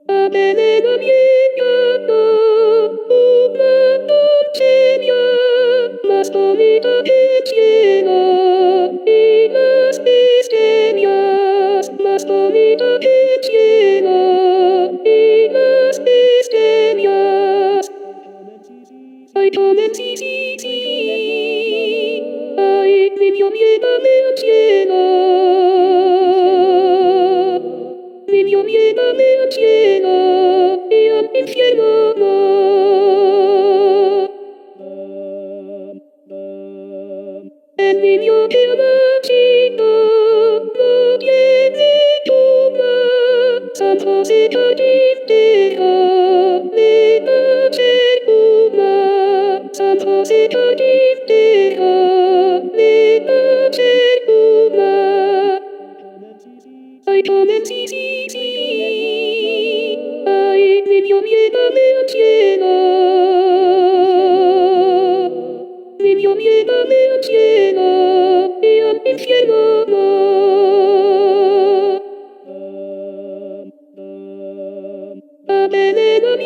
Avvelena vietata una dolcemia, la solita è piena di las bestemias, la solita è piena di las bestemias. Ai tormenti sì, ai vivio mieta mea piena, vivio mieta mea piena, e all'inferno va. E vivio che la città non tiene tuma, San José Cadiftea, nella cercuma, San José Cadiftea, nella cercuma. Ai tormenti sì, ai vivio mieta mea piena, vivio mieta mea piena, e all'inferno va. Avvelena